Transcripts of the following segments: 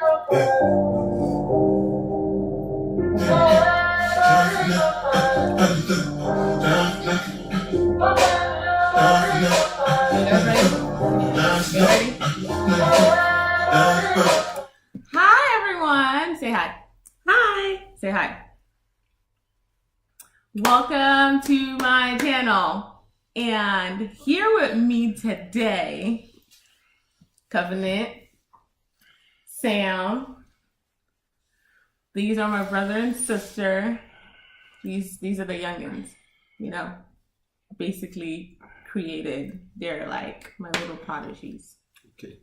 Hi everyone! Say hi. Hi! Say hi. Welcome to my channel. And here with me today, Covenant, Sam. These are my brother and sister. These are the youngins, you know, basically created. They're like my little prodigies. Okay.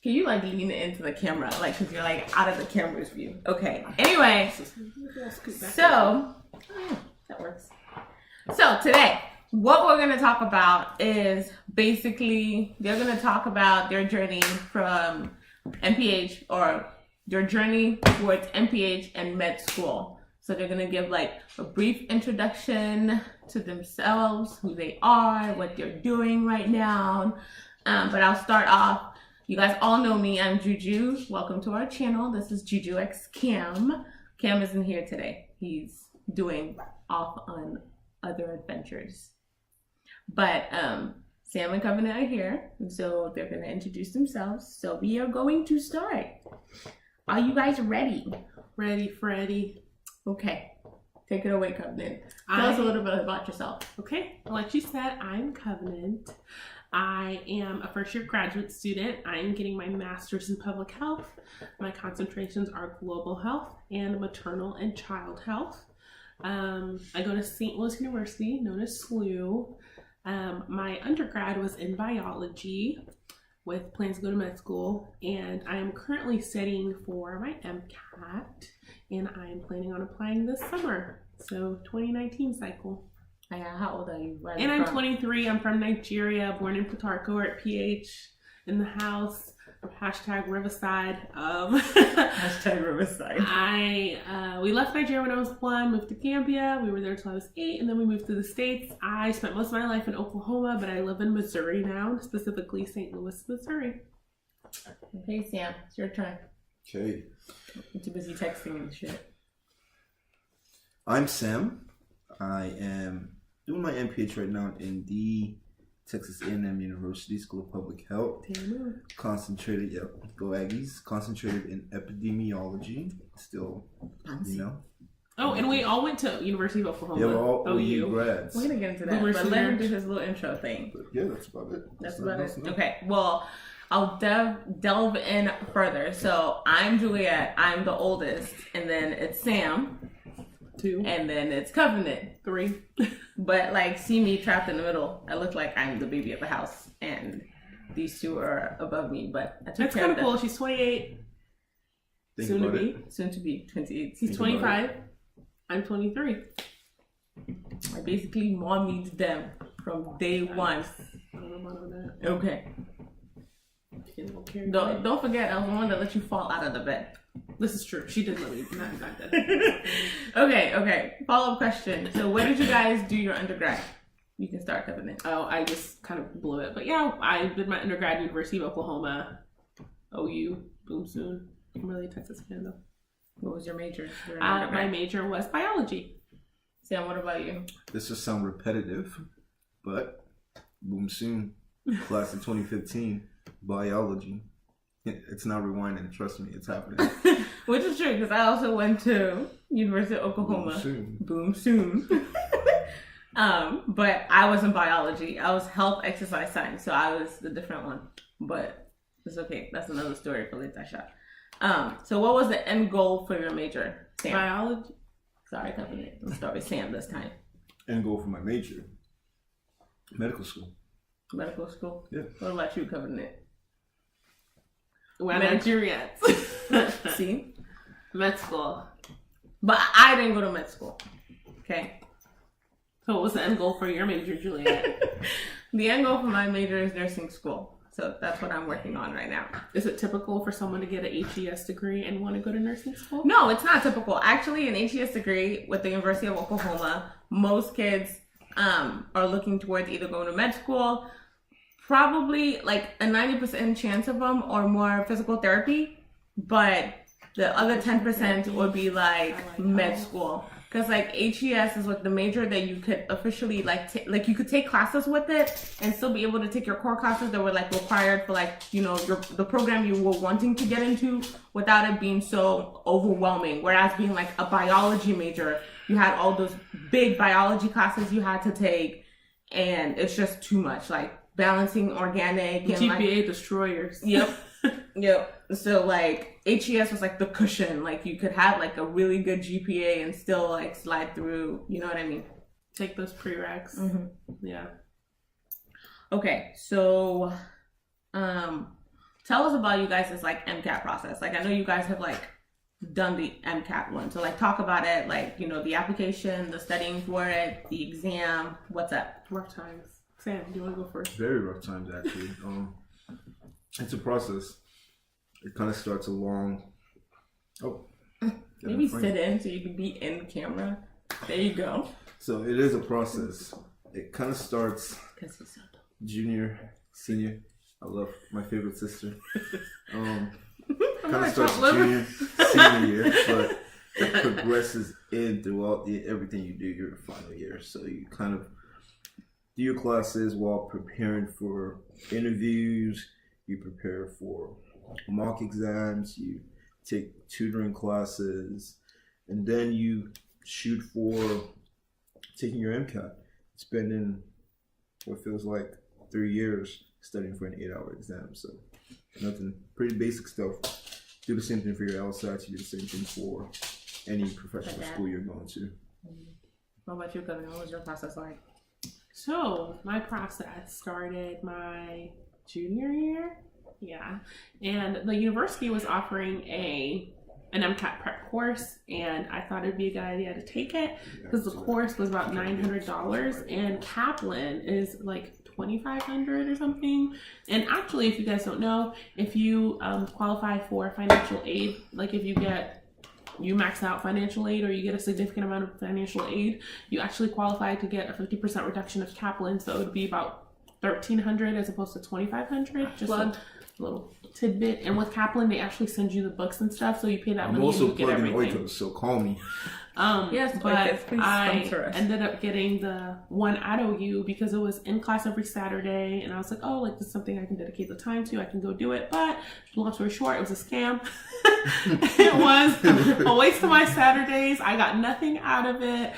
Can you like lean into the camera, like, cause you're like out of the camera's view. Okay. Anyway, so that works. So today, what we're gonna talk about is basically they're gonna talk about their journey from MPH or their journey towards MPH and med school. So they're gonna give like a brief introduction to themselves, who they are, what they're doing right now. But I'll start off. You guys all know me. I'm Juju. Welcome to our channel. This is Juju X Cam. Cam isn't here today. He's doing off on other adventures. But Sam and Covenant are here, and so they're gonna introduce themselves. So we are going to start. Are you guys ready? Ready, Freddy. Okay. Take it away, Covenant. Tell us a little bit about yourself. Okay, like you said, I'm Covenant. I am a first-year graduate student. I am getting my master's in public health. My concentrations are global health and maternal and child health. I go to St. Louis University, known as SLOU. My undergrad was in biology with plans to go to med school, and I am currently studying for my MCAT, and I am planning on applying this summer. So 2019 cycle. How old are you? Where are And you I'm from? 23. I'm from Nigeria, born in Putarco at PH in the house. Hashtag Riverside. Hashtag Riverside. We left Nigeria when I was 1, moved to Gambia. We were there till I was 8, and then we moved to the States. I spent most of my life in Oklahoma, but I live in Missouri now, specifically St. Louis, Missouri. Okay, Sam, it's your turn. Okay. I'm too busy texting and shit. I'm Sam. I am doing my MPH right now in the Texas A&M University School of Public Health. TAMU. Concentrated, go Aggies. Concentrated in epidemiology. Still, you know. Oh, and we all went to University of Oklahoma. Yeah, we're all OU grads. We're gonna get into that, but let him do his little intro thing. But yeah, that's about it. That's about it. Okay, well, I'll delve in further. So I'm Juliet. I'm the oldest, and then it's Sam. 2. And then it's Covenant. 3. But like, see me trapped in the middle. I look like I'm the baby of the house, and these two are above me. But I took That's care kind of of cool. She's 28. Think Soon to about be. it. Soon to be 28. He's 25. I'm 23. I basically mommied them from day one. I don't know about that. Okay. Don't forget, I was the one that let you fall out of the bed. This is true. She did let me not back then. Okay. Follow-up question. So where did you guys do your undergrad? You can start, Covenant. Oh, I just kind of blew it. But yeah, I did my undergrad at University of Oklahoma. OU. Boom soon. I'm really a Texas fan though. What was your major? My major was biology. Sam, what about you? This will sound repetitive, but boom soon. Class of 2015. Biology. It's not rewinding. Trust me, it's happening. Which is true, because I also went to University of Oklahoma. Boom soon. Boom soon. But I was in biology. I was health exercise science, so I was the different one. But it's okay. That's another story for later shot. So what was the end goal for your major, Sam? Biology. Sorry, Covenant. Let's start with Sam this time. End goal for my major. Medical school. Medical school? Yeah. What about you, Covenant? We're Nigerians. See? Med school. But I didn't go to med school. Okay? So what was the end goal for your major, Juliet? The end goal for my major is nursing school. So that's what I'm working on right now. Is it typical for someone to get an HES degree and want to go to nursing school? No, it's not typical. Actually, an HES degree with the University of Oklahoma, most kids are looking towards either going to med school, probably like a 90% chance of them, or more physical therapy. but the other 10% would be like med school. Because like HES is like the major that you could officially like you could take classes with it and still be able to take your core classes that were like required for like, you know, the program you were wanting to get into without it being so overwhelming. Whereas being like a biology major, you had all those big biology classes you had to take, and it's just too much, like balancing organic and GPA like, destroyers. Yep. Yep. So like HES was like the cushion. Like you could have like a really good GPA and still like slide through. You know what I mean? Take those prereqs. Mm-hmm. Yeah. Okay. So, tell us about you guys' like MCAT process. Like I know you guys have like done the MCAT one. So like talk about it. Like, you know, the application, the studying for it, the exam. What's up? Rough times. Sam, do you want to go first? Very rough times, actually. It's a process. It kind of starts along. Maybe sit in so you can be in camera. There you go. So it is a process. It kind of starts junior, senior. I love my favorite sister. Kind of starts junior, senior year, but it progresses in throughout everything you do your final year. So you kind of do your classes while preparing for interviews. You prepare for mock exams, you take tutoring classes, and then you shoot for taking your MCAT. Spending what feels like 3 years studying for an 8-hour exam. So nothing, pretty basic stuff. Do the same thing for your LSAT, you do the same thing for any professional school you're going to. What about you, Kevin? What was your process like? So my process started my junior year. Yeah. And the university was offering an MCAT prep course, and I thought it'd be a good idea to take it because the course was about $900 and Kaplan is like $2,500 or something. And actually, if you guys don't know, if you qualify for financial aid, like if you max out financial aid or you get a significant amount of financial aid, you actually qualify to get a 50% reduction of Kaplan. So it would be about $1,300 as opposed to $2,500. Just a little tidbit. And with Kaplan, they actually send you the books and stuff, so you pay that money and you get everything. I'm also plugging Oikos, so call me. Yes, but I us. ended up getting the one at OU because it was in class every Saturday, and I was like, oh, like this is something I can dedicate the time to. I can go do it. But long story short, it was a scam. It was a waste of my Saturdays. I got nothing out of it.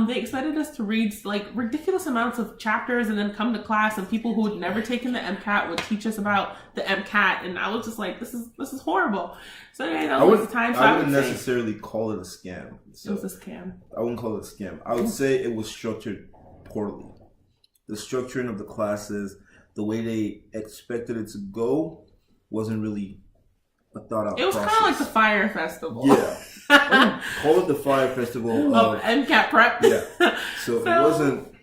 They expected us to read like ridiculous amounts of chapters and then come to class, and people who had never taken the MCAT would teach us about the MCAT, and I was just like, this is horrible. So anyway, that was the time. So I wouldn't necessarily call it a scam. So it was a scam. I wouldn't call it a scam. I would say it was structured poorly. The structuring of the classes, the way they expected it to go, wasn't really a thought out. It was kind of like the Fire Festival. Yeah, call it the Fire Festival of MCAT prep. Yeah, so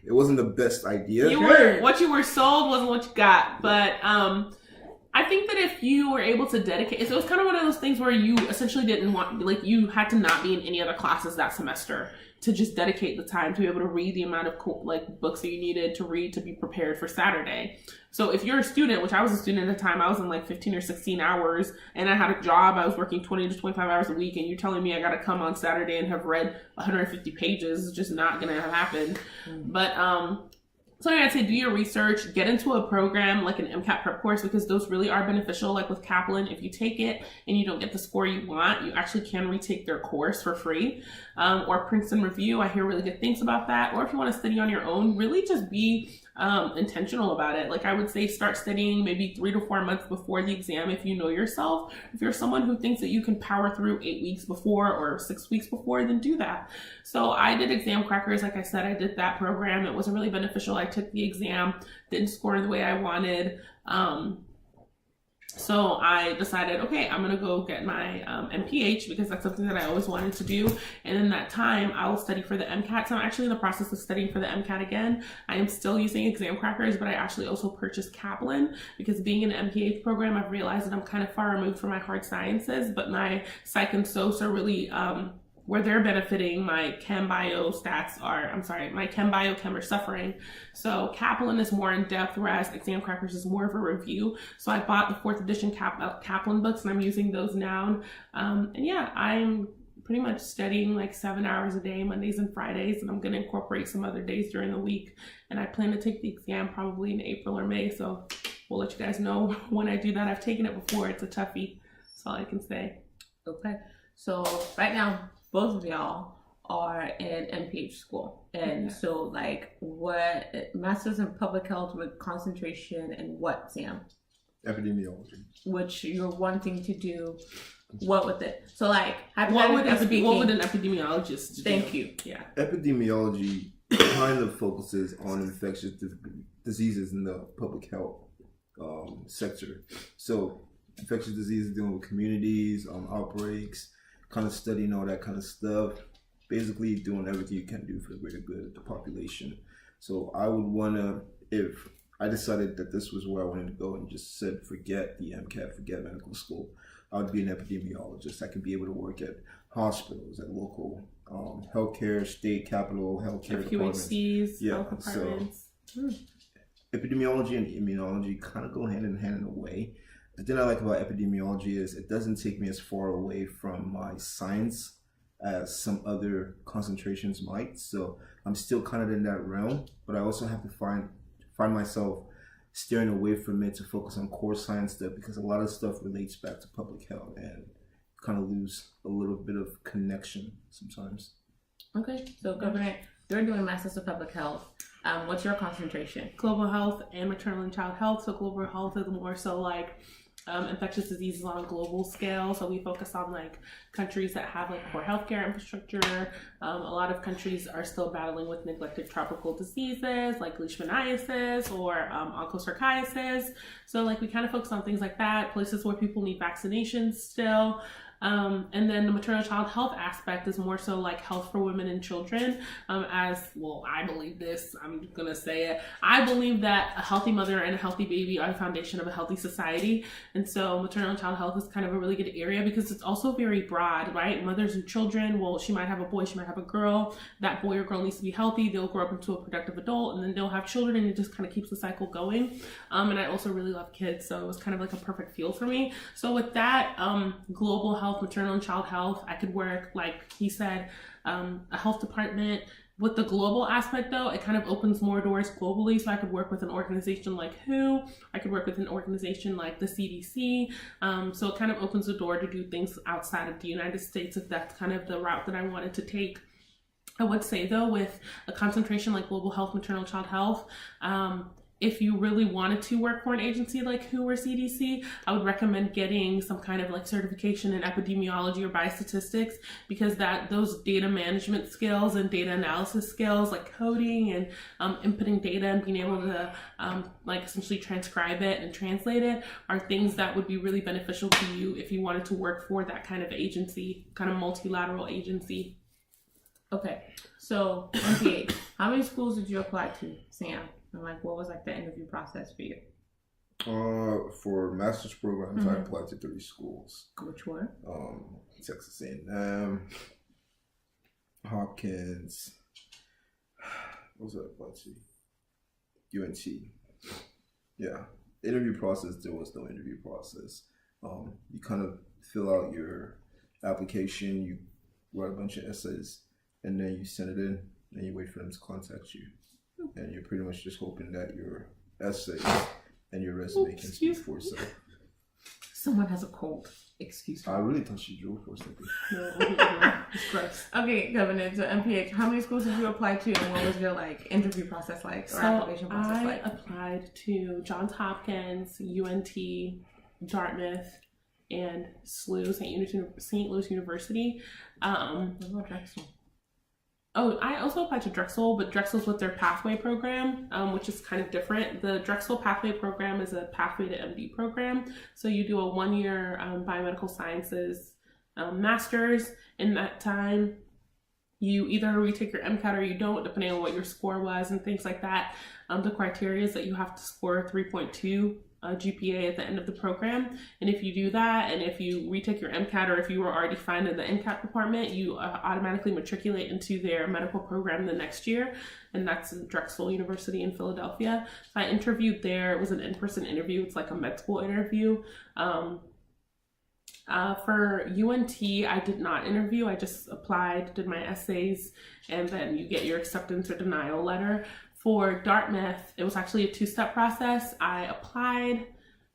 it wasn't the best idea. What you were sold wasn't what you got, but I think that if you were able to dedicate, it was kind of one of those things where you essentially didn't want, like you had to not be in any other classes that semester to just dedicate the time to be able to read the amount of like books that you needed to read to be prepared for Saturday. So if you're a student, which I was a student at the time, I was in like 15 or 16 hours and I had a job, I was working 20 to 25 hours a week, and you're telling me I got to come on Saturday and have read 150 pages, it's just not going to happen. But, so I'd say do your research, get into a program like an MCAT prep course, because those really are beneficial. Like with Kaplan, if you take it and you don't get the score you want, you actually can retake their course for free. Or Princeton Review, I hear really good things about that. Or if you want to study on your own, really just be intentional about it. Like I would say start studying maybe 3 to 4 months before the exam if you know yourself. If you're someone who thinks that you can power through 8 weeks before or 6 weeks before, then do that. So I did Exam Crackers. Like I said, I did that program. It wasn't really beneficial. I took the exam, didn't score the way I wanted. So I decided, okay, I'm going to go get my MPH because that's something that I always wanted to do. And in that time, I will study for the MCAT. So I'm actually in the process of studying for the MCAT again. I am still using Exam Crackers, but I actually also purchased Kaplan because being in an MPH program, I've realized that I'm kind of far removed from my hard sciences, but my psych and soc are really where they're benefiting, my chem bio chem are suffering. So Kaplan is more in depth, whereas Exam Crackers is more of a review. So I bought the 4th edition Kaplan books, and I'm using those now. And yeah, I'm pretty much studying like 7 hours a day, Mondays and Fridays, and I'm going to incorporate some other days during the week. And I plan to take the exam probably in April or May, so we'll let you guys know when I do that. I've taken it before. It's a toughie. That's all I can say. Okay. So right now, both of y'all are in MPH school. And so like what Masters in Public Health with concentration in what, Sam? Epidemiology. Which you're wanting to do what with it? So like what would an epidemiologist do? Thank you. Yeah. Epidemiology kind of focuses on infectious diseases in the public health sector. So infectious diseases, dealing with communities, outbreaks, kind of studying all that kind of stuff. Basically doing everything you can do for the greater good of the population. So I would want to, if I decided that this was where I wanted to go and just said, forget the MCAT, forget medical school, I would be an epidemiologist. I could be able to work at hospitals, at local healthcare, state capital healthcare departments. Health departments. So, epidemiology and immunology kind of go hand in hand in a way. The thing I like about epidemiology is it doesn't take me as far away from my science as some other concentrations might. So I'm still kind of in that realm, but I also have to find myself steering away from it to focus on core science stuff, because a lot of stuff relates back to public health and kind of lose a little bit of connection sometimes. Okay, so Governor, you're doing Masters of Public Health. What's your concentration? Global health and maternal and child health. So global health is more so like infectious diseases on a global scale. So we focus on like countries that have like poor healthcare infrastructure. A lot of countries are still battling with neglected tropical diseases like leishmaniasis or onchocerciasis. So like we kind of focus on things like that, places where people need vaccinations still. And then the maternal child health aspect is more so like health for women and children. As well, I believe this, I'm gonna say it. I believe that a healthy mother and a healthy baby are the foundation of a healthy society. And so maternal and child health is kind of a really good area because it's also very broad, right? Mothers and children, well, she might have a boy, she might have a girl. That boy or girl needs to be healthy. They'll grow up into a productive adult, and then they'll have children, and it just kind of keeps the cycle going. And I also really love kids, so it was kind of like a perfect field for me. So with that, global health, maternal and child health, I could work, like he said, a health department. With the global aspect though, it kind of opens more doors globally. So I could work with an organization like WHO, I could work with an organization like the CDC. So it kind of opens the door to do things outside of the United States if that's kind of the route that I wanted to take. I would say though, with a concentration like global health, maternal and child health, if you really wanted to work for an agency like WHO or CDC, I would recommend getting some kind of like certification in epidemiology or biostatistics, because those data management skills and data analysis skills like coding and inputting data and being able to like essentially transcribe it and translate it are things that would be really beneficial to you if you wanted to work for that kind of agency, kind of multilateral agency. Okay, so MPH, how many schools did you apply to, Sam? And like, what was like the interview process for you? For master's programs, I applied to 3 schools. Which were? Texas A&M, Hopkins. What was I applied to? UNT. Yeah. The interview process, there was no interview process. You kind of fill out your application, you write a bunch of essays, and then you send it in, and you wait for them to contact you. And you're pretty much just hoping that your essay and your resume can speak for itself. Someone has a cold. Excuse me. I really thought she drove for a second. No, it's gross. Okay, Governor, so MPH, how many schools did you apply to, and what was your like interview process like, or application process like? I applied to Johns Hopkins, UNT, Dartmouth, and SLOU, St. Louis University. What about Drexel? Oh, I also applied to Drexel, but Drexel's with their Pathway program, which is kind of different. The Drexel Pathway program is a Pathway to MD program. So you do a 1-year biomedical sciences master's. In that time, you either retake your MCAT or you don't, depending on what your score was and things like that. The criteria is that you have to score 3.2 GPA at the end of the program. And if you do that, and if you retake your MCAT, or if you were already fine in the MCAT department, you automatically matriculate into their medical program the next year. And that's in Drexel University in Philadelphia. So I interviewed there. It was an in-person interview. It's like a med school interview. For UNT, I did not interview. I just applied, did my essays, and then you get your acceptance or denial letter. For Dartmouth, it was actually a 2-step process. I applied,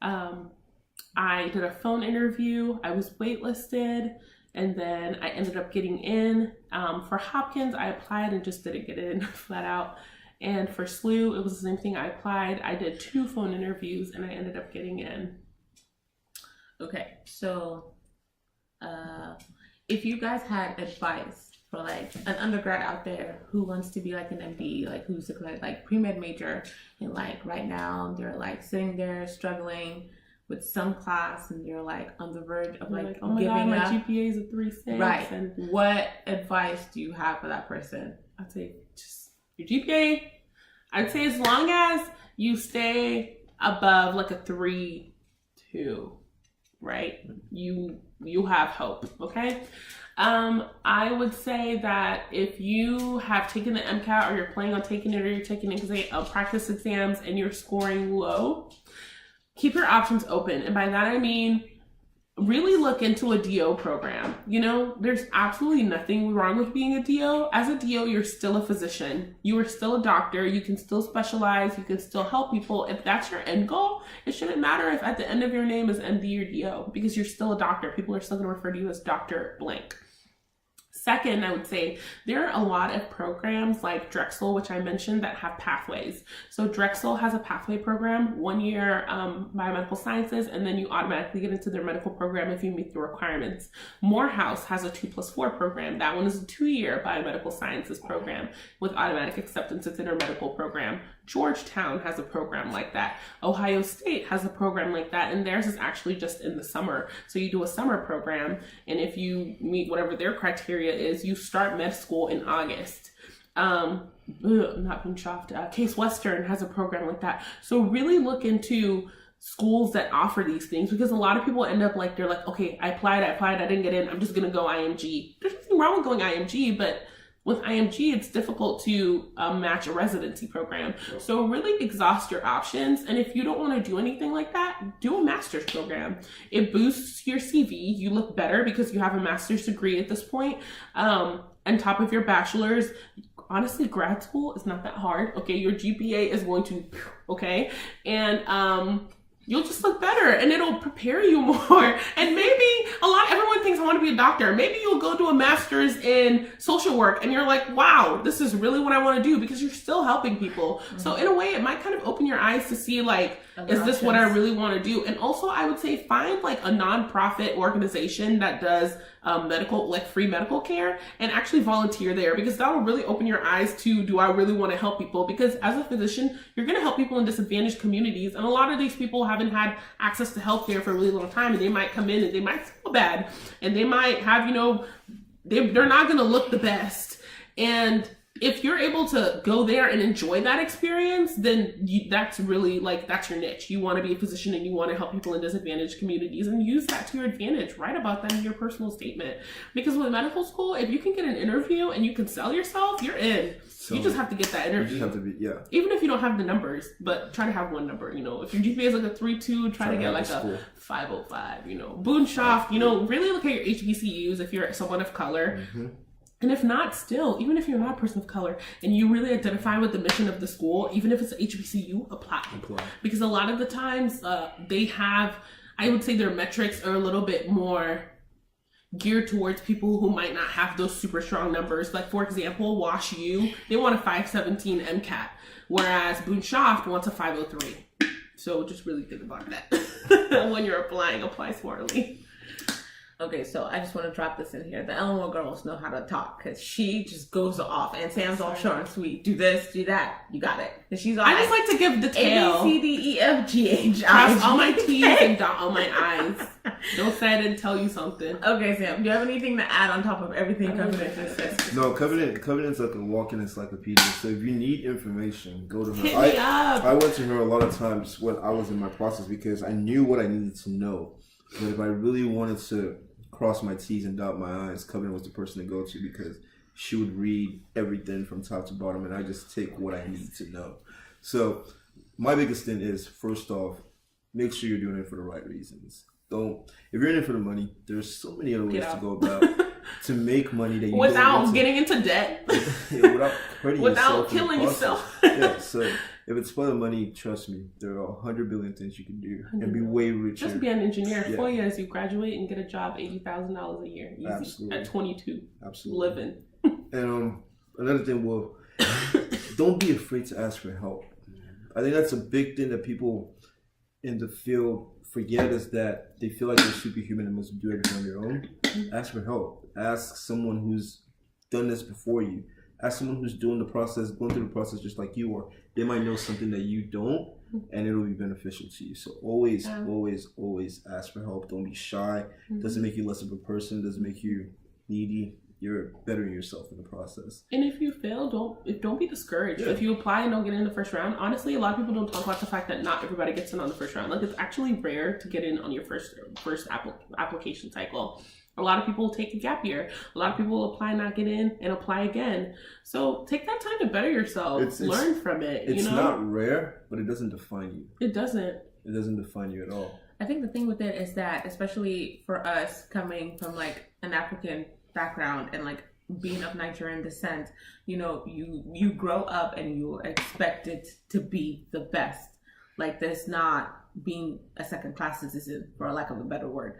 I did a phone interview, I was waitlisted, and then I ended up getting in. For Hopkins, I applied and just didn't get in flat out. And for SLOU, it was the same thing. I applied, I did 2 phone interviews, and I ended up getting in. Okay, so if you guys had advice for like an undergrad out there who wants to be like an MD, like who's like pre-med major, and like right now they're like sitting there struggling with some class, and you're like on the verge of like oh my giving God, my up. GPA is a 3.6. Right. And what advice do you have for that person? I'd say just your GPA. I'd say as long as you stay above like a 3.2, right? You have hope. Okay. I would say that if you have taken the MCAT, or you're planning on taking it, or you're taking practice exams and you're scoring low, keep your options open. And by that I mean really look into a DO program. You know, there's absolutely nothing wrong with being a DO. As a DO, you're still a physician. You are still a doctor. You can still specialize. You can still help people. If that's your end goal, it shouldn't matter if at the end of your name is MD or DO, because you're still a doctor. People are still going to refer to you as Dr. Blank. Second, I would say there are a lot of programs like Drexel, which I mentioned, that have pathways. So Drexel has a pathway program, 1 year biomedical sciences, and then you automatically get into their medical program if you meet the requirements. Morehouse has a 2+4 program. That one is a 2-year biomedical sciences program with automatic acceptance into their medical program. Georgetown has a program like that. Ohio State has a program like that, and theirs is actually just in the summer. So you do a summer program, and if you meet whatever their criteria is, you start med school in August. Not Boonshoft, Case Western has a program like that. So really look into schools that offer these things, because a lot of people end up like, they're like, okay, I applied, I didn't get in, I'm just gonna go IMG. There's nothing wrong with going IMG, but with IMG, it's difficult to match a residency program. So really exhaust your options. And if you don't want to do anything like that, do a master's program. It boosts your CV. You look better because you have a master's degree at this point. On top of your bachelor's, honestly, grad school is not that hard. Okay, your GPA is going to, okay? And you'll just look better, and it'll prepare you more. And maybe everyone thinks I want to be a doctor. Maybe you'll go do a master's in social work and you're like, wow, this is really what I want to do, because you're still helping people. Mm-hmm. So in a way, it might kind of open your eyes to see like, is this what I really want to do? And also I would say find like a nonprofit organization that does medical, like free medical care, and actually volunteer there, because that will really open your eyes to, do I really want to help people? Because as a physician, you're going to help people in disadvantaged communities, and a lot of these people haven't had access to healthcare for a really long time, and they might come in and they might feel bad, and they might have, you know, they're not going to look the best. And if you're able to go there and enjoy that experience, then that's really like, that's your niche. You want to be a physician and you want to help people in disadvantaged communities, and use that to your advantage. Write about that in your personal statement. Because with medical school, if you can get an interview and you can sell yourself, you're in. So you just have to get that interview. You just have to be, yeah. Even if you don't have the numbers, but try to have one number. You know, if your GPA is like a 3.2, try to get like a 5.05. You know, Boonshoft. You know, really look at your HBCUs if you're someone of color. Mm-hmm. And if not, still, even if you're not a person of color and you really identify with the mission of the school, even if it's an HBCU, apply. Because a lot of the times they have, I would say their metrics are a little bit more geared towards people who might not have those super strong numbers. Like, for example, Wash U, they want a 517 MCAT, whereas Boonshoft wants a 503. So just really think about that when you're applying. Apply smartly. Okay, so I just want to drop this in here. The Eleanor girls know how to talk because she just goes off, and Sam's all short and sweet. Do this, do that. You got it. And she's all I just like to give detail. A, B, C, D, E, F, G, H, I. Cross all my T's and dot all my I's. Don't say I didn't tell you something. Okay, Sam, do you have anything to add on top of everything Covenant just said? No, Covenant's like a walking encyclopedia. So if you need information, go to her. Hit me up. I went to her a lot of times when I was in my process because I knew what I needed to know. But if I really wanted to cross my T's and dot my I's, Covenant was the person to go to because she would read everything from top to bottom, and I just take what I need to know. So my biggest thing is, first off, make sure you're doing it for the right reasons. If you're in it for the money, there's so many other ways to go about to make money that you without getting into debt, without hurting without killing yourself. Yeah, so if it's for the money, trust me, there are 100 billion things you can do and be way richer. Just be an engineer. 4 years, you graduate and get a job, $80,000 a year, easy. Absolutely. At 22, absolutely living. And another thing, don't be afraid to ask for help. I think that's a big thing that people in the field forget, is that they feel like they're superhuman and must do everything on their own. Ask for help. Ask someone who's done this before you. Ask someone who's going through the process just like you are. They might know something that you don't, and it'll be beneficial to you. So always ask for help. Don't be shy. Doesn't make you less of a person. Doesn't make you needy. You're bettering yourself in the process. And if you fail, don't be discouraged. Yeah. If you apply and don't get in the first round, honestly, a lot of people don't talk about the fact that not everybody gets in on the first round. Like, it's actually rare to get in on your first application cycle. A lot of people take a gap year. A lot of people apply, not get in, and apply again. So take that time to better yourself. Learn from it. It's not rare, but it doesn't define you. It doesn't. It doesn't define you at all. I think the thing with it is that, especially for us coming from like an African background and like being of Nigerian descent, you grow up and you're expected to be the best. Like, there's not being a second class citizen, for lack of a better word.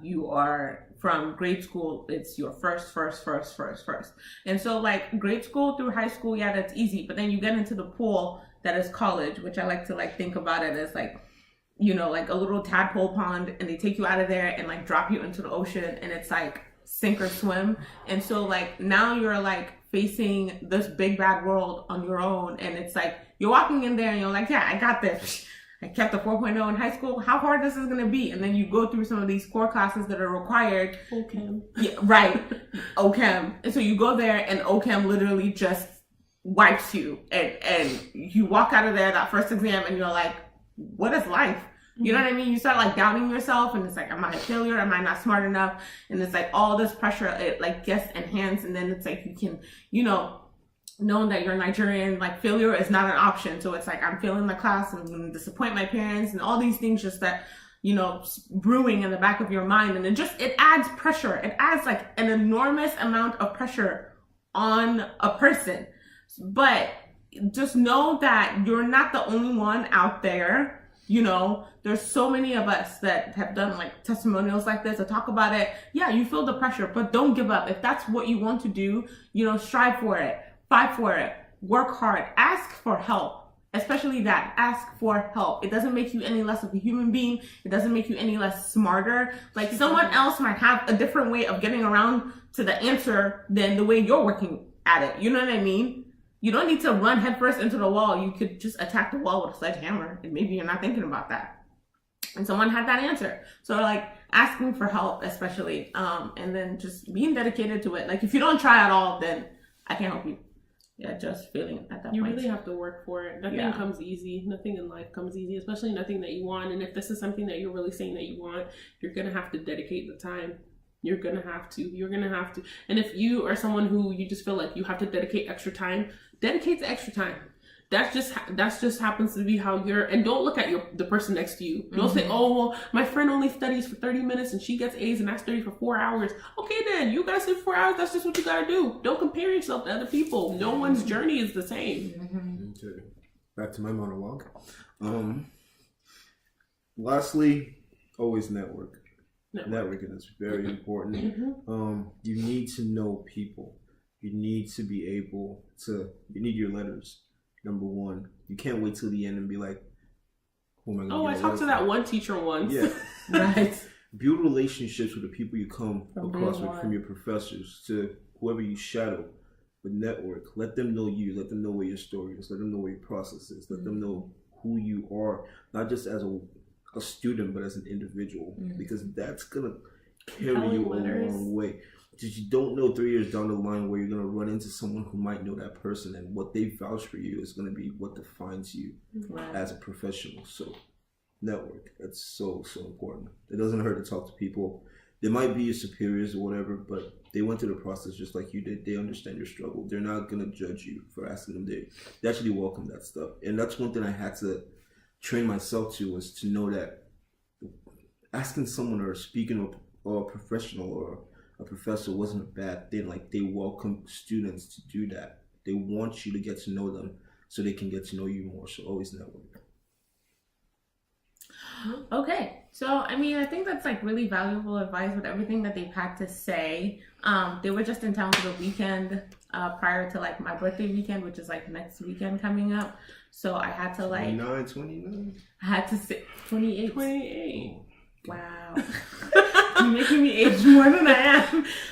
You are from grade school, it's your first. And so like grade school through high school, yeah, that's easy. But then you get into the pool that is college, which I like to like think about it as like, like a little tadpole pond, and they take you out of there and like drop you into the ocean, and it's like sink or swim. And so like now you're like facing this big bad world on your own, and it's like you're walking in there and you're like, yeah, I got this. I kept a 4.0 in high school. How hard this is going to be? And then you go through some of these core classes that are required. OChem. Yeah, right. OChem. And so you go there and OChem literally just wipes you. And you walk out of there that first exam and you're like, what is life? You know what I mean? You start like doubting yourself, and it's like, am I a failure? Am I not smart enough? And it's like all this pressure, it like gets enhanced. And then it's like you can, knowing that you're Nigerian, like failure is not an option. So it's like, I'm failing my class, I'm going to disappoint my parents, and all these things just that, brewing in the back of your mind. And it adds pressure. It adds like an enormous amount of pressure on a person. But just know that you're not the only one out there. There's so many of us that have done like testimonials like this to talk about it. Yeah, you feel the pressure, but don't give up. If that's what you want to do, strive for it. Fight for it. Work hard. Ask for help. Especially that. Ask for help. It doesn't make you any less of a human being. It doesn't make you any less smarter. Like, someone else might have a different way of getting around to the answer than the way you're working at it. You know what I mean? You don't need to run headfirst into the wall. You could just attack the wall with a sledgehammer, and maybe you're not thinking about that. And someone had that answer. So like asking for help, especially, and then just being dedicated to it. Like, if you don't try at all, then I can't help you. Yeah, just feeling at that point. You really have to work for it. Nothing comes easy. Nothing in life comes easy, especially nothing that you want. And if this is something that you're really saying that you want, you're going to have to dedicate the time. You're going to have to. And if you are someone who you just feel like you have to dedicate extra time, dedicate the extra time. That's just happens to be how you're, and don't look at the person next to you. Don't say, oh, well, my friend only studies for 30 minutes and she gets A's and I study for 4 hours. Okay, then you gotta study for 4 hours. That's just what you gotta do. Don't compare yourself to other people. No one's journey is the same. Okay. Back to my monologue. Lastly, always network. Networking is very important. You need to know people. You need to be able to, you need your letters. Number one, you can't wait till the end and be like, "Oh my god!" Oh, I talked to that one teacher once. Yeah, right. build relationships with the people you come From across day with, from one. your professors to whoever you shadow. But network. Let them know you. Let them know what your story is. Let them know what your process is. Let them know who you are, not just as a student, but as an individual, because that's gonna carry you a long way. Because you don't know 3 years down the line where you're gonna run into someone who might know that person, and what they vouch for you is gonna be what defines you as a professional. So, network. That's so important. It doesn't hurt to talk to people. They might be your superiors or whatever, but they went through the process just like you did. They understand your struggle. They're not gonna judge you for asking them. They actually welcome that stuff, and that's one thing I had to train myself to, was to know that asking someone or speaking or a professional or a professor wasn't a bad thing. Like, they welcome students to do that. They want you to get to know them so they can get to know you more. So always network. Okay, so I mean, I think that's like really valuable advice with everything that they've had to say. They were just in town for the weekend prior to like my birthday weekend, which is like next weekend coming up. So I had to like 29. I had to sit 28. 28. Wow, you're making me age more than I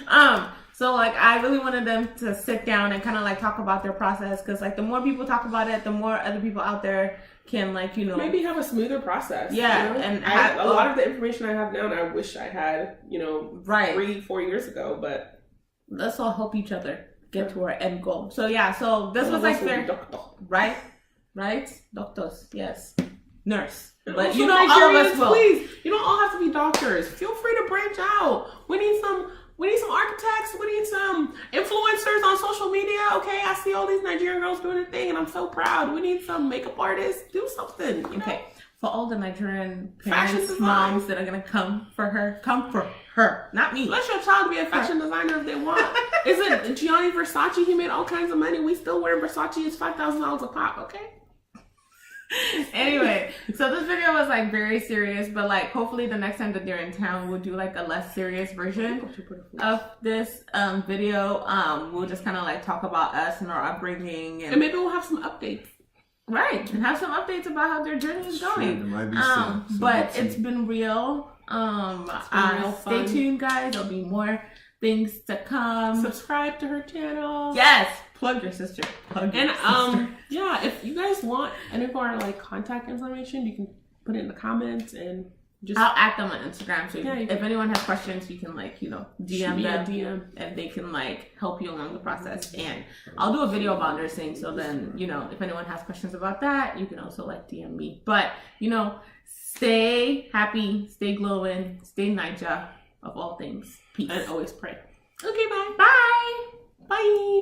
am. So like I really wanted them to sit down and kind of like talk about their process, because like the more people talk about it, the more other people out there can like, you know, maybe have a smoother process. Yeah, you know? and a lot of the information I have now, and I wish I had, you know, 3-4 years ago. But let's all help each other get to our end goal. So yeah, so this was like fair, right? Doctors, yes, nurse. But also, you know, all of us will. Please, you don't all have to be doctors. Feel free to branch out. We need some architects. We need some influencers on social media. Okay, I see all these Nigerian girls doing a thing, and I'm so proud. We need some makeup artists. Do something. You know? For all the Nigerian parents, moms that are gonna come for her, not me. Let your child be a fashion designer if they want. Is it Gianni Versace? He made all kinds of money. We still wearing Versace. It's $5,000 a pop. Okay. Anyway, so this video was like very serious, but like hopefully the next time that they're in town, we'll do like a less serious version of this video. We'll just kind of like talk about us and our upbringing, and maybe we'll have some updates. Right, and have some updates about how their journey is going. There might be some but it's been real. Stay tuned, guys. There'll be more things to come. Subscribe to her channel. Yes, plug your sister. Yeah, if you guys want any of our like contact information, you can put it in the comments, and just I'll add them on Instagram. So yeah, if anyone has questions, you can like, you know, DM them, DM, and they can like help you along the process. And I'll do a video about nursing. So then, you know, if anyone has questions about that, you can also like DM me. But you know, stay happy, stay glowing, stay Niger, of all things. Peace. and always pray. Okay, bye. Bye. Bye.